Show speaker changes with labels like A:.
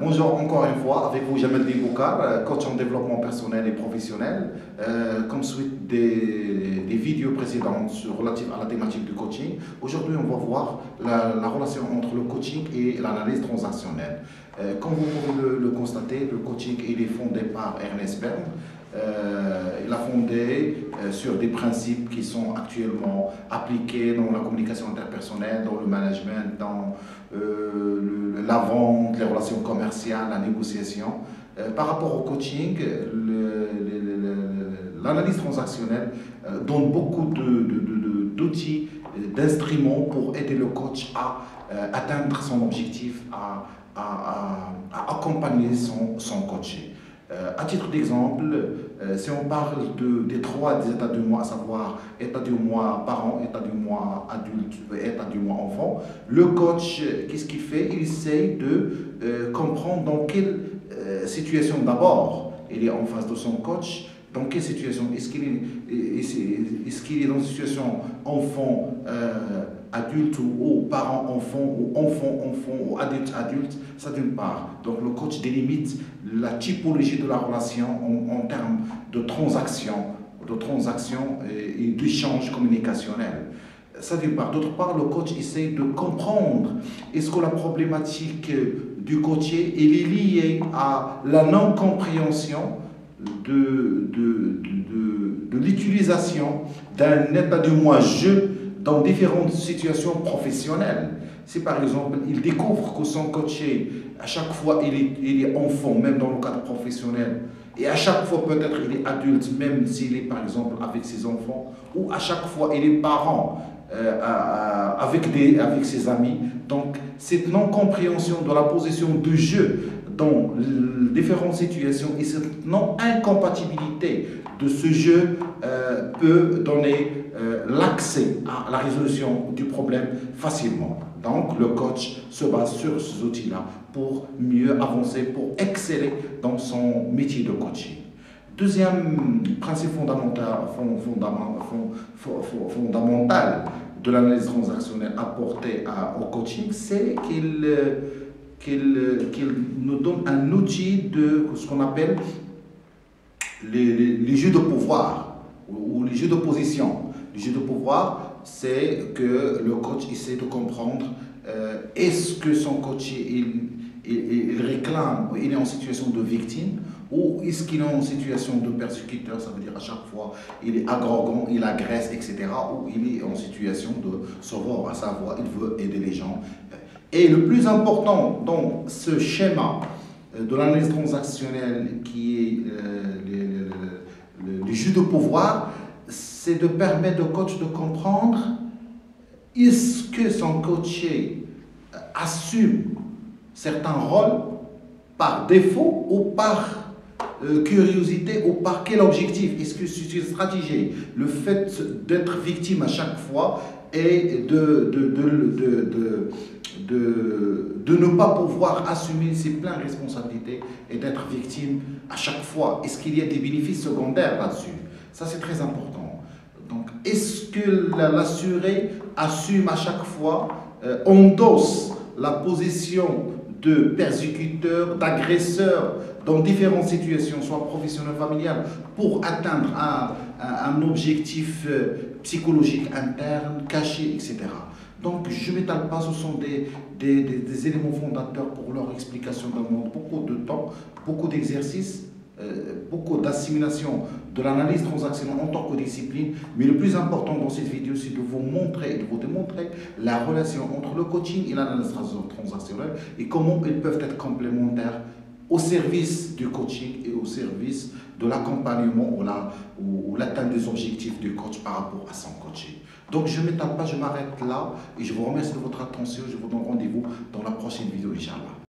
A: Bonjour encore une fois, avec vous Jamel Boukar, coach en développement personnel et professionnel. Comme suite des vidéos précédentes relatives à la thématique du coaching, aujourd'hui on va voir la relation entre le coaching et l'analyse transactionnelle. Comme vous pouvez le constater, le coaching il est fondé par Ernest Berne. Il a fondé sur des principes qui sont actuellement appliqués dans la communication interpersonnelle, dans le management, dans la vente, les relations commerciales, la négociation. Par rapport au coaching, l'analyse transactionnelle donne beaucoup d'outils, d'instruments pour aider le coach à atteindre son objectif, à accompagner son coaché. À titre d'exemple, si on parle des trois états du moi, à savoir état du moi parent, état du moi adulte et état du moi enfant, le coach, qu'est-ce qu'il fait? Il essaye de comprendre dans quelle situation d'abord il est en face de son coach, dans quelle situation, est-ce qu'il est dans une situation enfant, adulte ou parent-enfant ou enfant-enfant ou adulte-adulte, ça d'une part. Donc le coach délimite la typologie de la relation en termes de transaction et d'échange communicationnel. Ça d'une part. D'autre part, le coach essaie de comprendre est-ce que la problématique du coaché est liée à la non-compréhension de l'utilisation d'un état de moi-je dans différentes situations professionnelles. Si par exemple, il découvre que son coaché, à chaque fois, il est enfant, même dans le cadre professionnel, et à chaque fois, peut-être, il est adulte, même s'il est, par exemple, avec ses enfants, ou à chaque fois, il est parent avec ses amis. Donc, cette non-compréhension de la position de jeu dans différentes situations et cette non-incompatibilité de ce jeu peut donner l'accès à la résolution du problème facilement. Donc, le coach se base sur ces outils-là pour mieux avancer, pour exceller dans son métier de coaching. Deuxième principe fondamental de l'analyse transactionnelle apportée au coaching, c'est qu'il nous donne un outil de ce qu'on appelle les jeux de pouvoir ou les jeux de position. Les jeux de pouvoir, c'est que le coach essaie de comprendre est-ce que son coach il réclame, il est en situation de victime ou est-ce qu'il est en situation de persécuteur, ça veut dire à chaque fois il est arrogant, il agresse, etc. Ou il est en situation de sauveur, à savoir il veut aider les gens. Et le plus important dans ce schéma de l'analyse transactionnelle qui est le jeu de pouvoir, c'est de permettre au coach de comprendre est-ce que son coaché assume certains rôles par défaut ou par curiosité ou par quel objectif. Est-ce que c'est une stratégie, le fait d'être victime à chaque fois et de ne pas pouvoir assumer ses pleines responsabilités et d'être victime à chaque fois. Est-ce qu'il y a des bénéfices secondaires là-dessus? Ça, c'est très important. Donc, est-ce que l'assuré assume à chaque fois, endosse la position de persécuteur, d'agresseur dans différentes situations, soit professionnelles, familiales, pour atteindre un objectif psychologique interne, caché, etc. Donc, je ne m'étale pas, ce sont des éléments fondateurs pour leur explication dans le monde. Beaucoup de temps, beaucoup d'exercices, beaucoup d'assimilation de l'analyse transactionnelle en tant que discipline. Mais le plus important dans cette vidéo, c'est de vous montrer et de vous démontrer la relation entre le coaching et l'analyse transactionnelle et comment ils peuvent être complémentaires au service du coaching et au service de l'accompagnement ou l'atteinte des objectifs du coach par rapport à son coaching. Donc je ne m'étale pas, je m'arrête là et je vous remercie de votre attention. Je vous donne rendez-vous dans la prochaine vidéo, Inch'Allah.